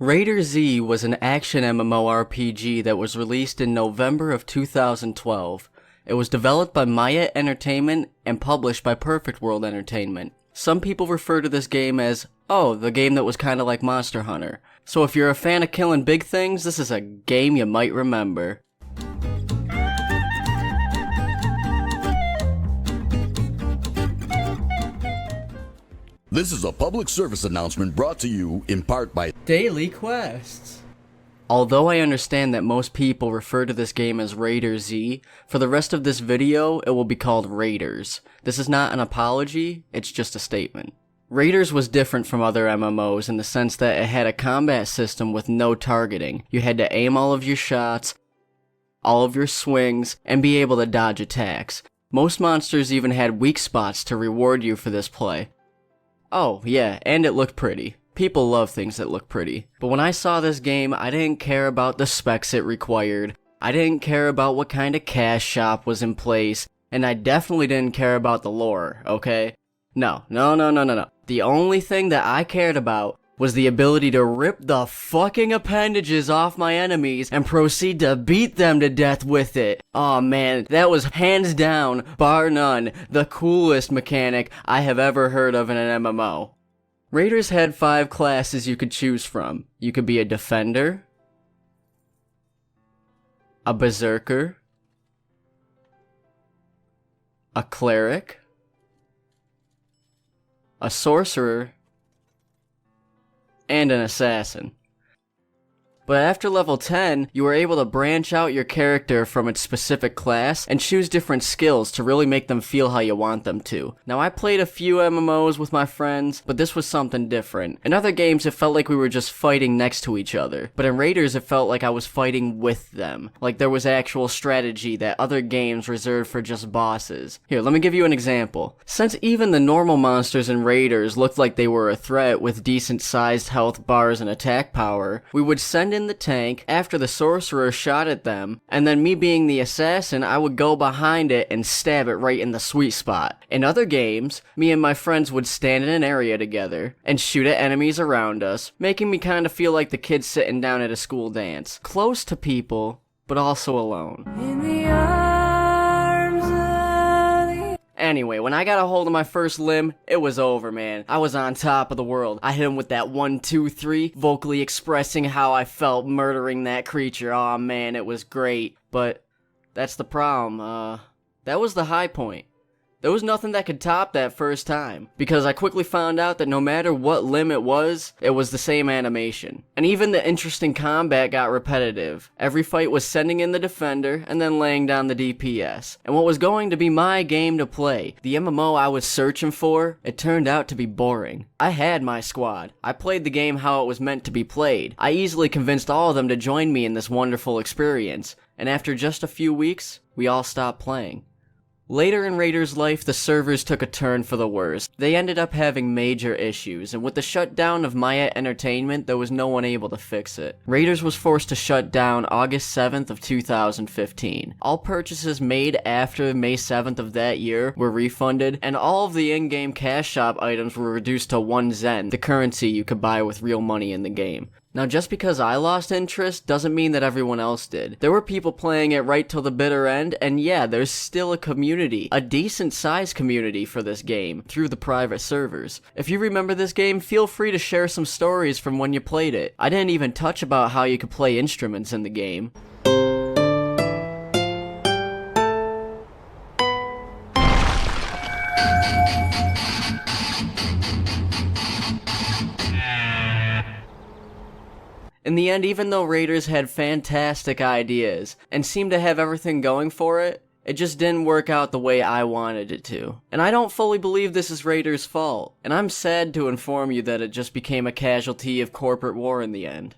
Raiderz was an action MMORPG that was released in November of 2012. It was developed by Maya Entertainment and published by Perfect World Entertainment. Some people refer to this game as, oh, the game that was kinda like Monster Hunter. So if you're a fan of killing big things, this is a game you might remember. This is a public service announcement brought to you in part by Daily Quests. Although I understand that most people refer to this game as Raiderz, for the rest of this video, it will be called Raiderz. This is not an apology, it's just a statement. Raiderz was different from other MMOs in the sense that it had a combat system with no targeting. You had to aim all of your shots, all of your swings, and be able to dodge attacks. Most monsters even had weak spots to reward you for this play. Oh, yeah, and it looked pretty. People love things that look pretty. But when I saw this game, I didn't care about the specs it required. I didn't care about what kind of cash shop was in place. And I definitely didn't care about the lore, okay? No. The only thing that I cared about was the ability to rip the fucking appendages off my enemies and proceed to beat them to death with it. Aw man, that was hands down, bar none, the coolest mechanic I have ever heard of in an MMO. Raiderz had 5 classes you could choose from. You could be a defender, a berserker, a cleric, a sorcerer, and an assassin. But after level 10, you were able to branch out your character from its specific class and choose different skills to really make them feel how you want them to. Now I played a few MMOs with my friends, but this was something different. In other games it felt like we were just fighting next to each other, but in Raiderz it felt like I was fighting with them. Like there was actual strategy that other games reserved for just bosses. Here, let me give you an example. Since even the normal monsters in Raiderz looked like they were a threat with decent sized health bars and attack power, we would send in the tank after the sorcerer shot at them, and then me being the assassin, I would go behind it and stab it right in the sweet spot. In other games, me and my friends would stand in an area together and shoot at enemies around us, making me kinda feel like the kid sitting down at a school dance. Close to people, but also alone. In the arms of the... Anyway, when I got a hold of my first limb, it was over, man. I was on top of the world. I hit him with that 1, 2, 3, vocally expressing how I felt murdering that creature. Aw, man, it was great. But that's the problem. That was the high point. There was nothing that could top that first time, because I quickly found out that no matter what limb it was the same animation. And even the interesting combat got repetitive. Every fight was sending in the defender, and then laying down the DPS. And what was going to be my game to play, the MMO I was searching for, it turned out to be boring. I had my squad. I played the game how it was meant to be played. I easily convinced all of them to join me in this wonderful experience. And after just a few weeks, we all stopped playing. Later in Raider's life, the servers took a turn for the worse. They ended up having major issues, and with the shutdown of Maya Entertainment, there was no one able to fix it. Raiderz was forced to shut down August 7th of 2015. All purchases made after May 7th of that year were refunded, and all of the in-game cash shop items were reduced to 1 Zen, the currency you could buy with real money in the game. Now, just because I lost interest doesn't mean that everyone else did. There were people playing it right till the bitter end, and yeah, there's still a community, a decent-sized community for this game, through the private servers. If you remember this game, feel free to share some stories from when you played it. I didn't even touch about how you could play instruments in the game. In the end, even though Raiderz had fantastic ideas and seemed to have everything going for it, it just didn't work out the way I wanted it to. And I don't fully believe this is Raider's fault, and I'm sad to inform you that it just became a casualty of corporate war in the end.